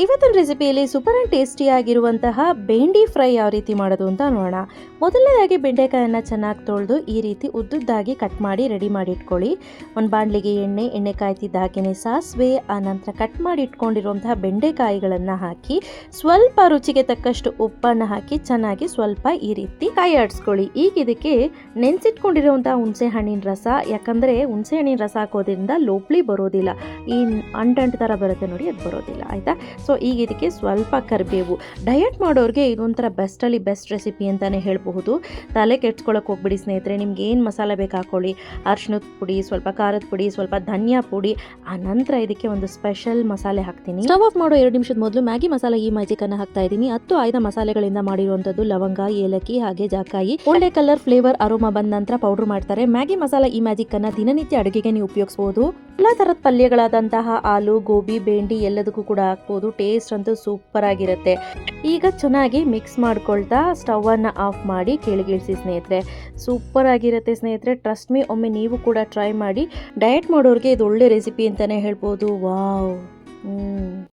ಇವತ್ತಿನ ರೆಸಿಪಿಯಲ್ಲಿ super and ಟೇಸ್ಟಿಯಾಗಿರುವಂತಹ ಬೆಂಡಿ fry ಯಾವ ರೀತಿ ಮಾಡೋದು ಅಂತ ನೋಡೋಣ. ಮೊದಲನೇದಾಗಿ ಬೆಂಡೆಕಾಯನ್ನು ಚೆನ್ನಾಗಿ ತೊಳೆದು ಈ ರೀತಿ ಉದ್ದುದ್ದಾಗಿ ಕಟ್ ಮಾಡಿ ರೆಡಿ ಮಾಡಿ ಇಟ್ಕೊಳ್ಳಿ. ಒಂದು ಬಾಣಲಿಗೆ ಎಣ್ಣೆ ಕಾಯ್ತಿದ್ದ ಹಾಗೆಯೇ ಸಾಸಿವೆ, ಆನಂತರ ಕಟ್ ಮಾಡಿ ಇಟ್ಕೊಂಡಿರುವಂತಹ ಬೆಂಡೆಕಾಯಿಗಳನ್ನು ಹಾಕಿ ಸ್ವಲ್ಪ ರುಚಿಗೆ ತಕ್ಕಷ್ಟು ಉಪ್ಪನ್ನು ಹಾಕಿ ಚೆನ್ನಾಗಿ ಸ್ವಲ್ಪ ಈ ರೀತಿ ಕಾಯಿ ಆಡಿಸ್ಕೊಳ್ಳಿ. ಈಗ ಇದಕ್ಕೆ ನೆನೆಸಿಟ್ಕೊಂಡಿರುವಂತಹ ಹುಣಸೆ ಹಣ್ಣಿನ ರಸ, ಯಾಕಂದರೆ ಹುಣಸೆ ಹಣ್ಣಿನ ರಸ ಹಾಕೋದ್ರಿಂದ ಲೋಪ್ಲಿ ಬರೋದಿಲ್ಲ, ಈ ಅಂಟು ಥರ ಬರುತ್ತೆ ನೋಡಿ, ಅದು ಬರೋದಿಲ್ಲ ಆಯಿತಾ. ಸೊ ಈಗ ಇದಕ್ಕೆ ಸ್ವಲ್ಪ ಕರಿಬೇವು. ಡಯಟ್ ಮಾಡೋರಿಗೆ ಇದೊಂಥರ ಬೆಸ್ಟಲ್ಲಿ ಬೆಸ್ಟ್ ರೆಸಿಪಿ ಅಂತಲೇ ಹೇಳಬಹುದು. ತಲೆ ಕೆಡ್ಸ್ಕೊಳಕ್ಕೆ ಹೋಗ್ಬಿಡಿ ಸ್ನೇಹಿತರೆ. ನಿಮ್ಗೆ ಏನು ಮಸಾಲೆ ಬೇಕು ಹಾಕೊಳ್ಳಿ, ಅರಿಶಿಣದ ಪುಡಿ, ಸ್ವಲ್ಪ ಖಾರದ ಪುಡಿ, ಸ್ವಲ್ಪ ಧನಿಯಾ ಪುಡಿ, ಆನಂತರ ಇದಕ್ಕೆ ಒಂದು ಸ್ಪೆಷಲ್ ಮಸಾಲೆ ಹಾಕ್ತೀನಿ. ಸ್ಟವ್ ಆಫ್ ಮಾಡೋ 2 ನಿಮಿಷದ ಮೊದಲು ಮ್ಯಾಗಿ ಮಸಾಲೆ ಈ ಮ್ಯಾಜಿಕನ್ನು ಹಾಕ್ತಾ ಇದ್ದೀನಿ. 10 ಆಯ್ದ ಮಸಾಲೆಗಳಿಂದ ಮಾಡಿರುವಂಥದ್ದು, ಲವಂಗ, ಏಲಕ್ಕಿ ಹಾಗೆ ಜಾಕಾಯಿ. ಒಳ್ಳೆ ಕಲರ್ ಫ್ಲೇವರ್ ಅರೋಮಾ ಬಂದ ನಂತರ ಪೌಡರ್ ಮಾಡ್ತಾರೆ. ಮ್ಯಾಗಿ ಮಸಾಲ ಈ ಮ್ಯಾಜಿಕನ್ನು ದಿನನಿತ್ಯ ಅಡುಗೆಗೆ ನೀವು ಉಪಯೋಗಿಸಬಹುದು. ಎಲ್ಲ ಥರದ ಪಲ್ಯಗಳಾದಂತಹ ಆಲೂ, ಗೋಬಿ, ಬೆಂಡಿ ಎಲ್ಲದಕ್ಕೂ ಕೂಡ ಹಾಕ್ಬೋದು. ಟೇಸ್ಟ್ ಅಂತೂ ಸೂಪರ್ ಆಗಿರುತ್ತೆ. ಈಗ ಚೆನ್ನಾಗಿ ಮಿಕ್ಸ್ ಮಾಡ್ಕೊಳ್ತಾ ಸ್ಟವನ್ನು ಆಫ್ ಮಾಡಿ ಕೆಳಗಿಳಿಸಿ ಸ್ನೇಹಿತರೆ. ಸೂಪರ್ ಆಗಿರುತ್ತೆ ಸ್ನೇಹಿತರೆ, ಟ್ರಸ್ಟ್ ಮೀ, ಒಮ್ಮೆ ನೀವು ಕೂಡ ಟ್ರೈ ಮಾಡಿ. ಡಯಟ್ ಮಾಡೋರಿಗೆ ಇದು ಒಳ್ಳೆ ರೆಸಿಪಿ ಅಂತಲೇ ಹೇಳ್ಬೋದು. ವಾವ್.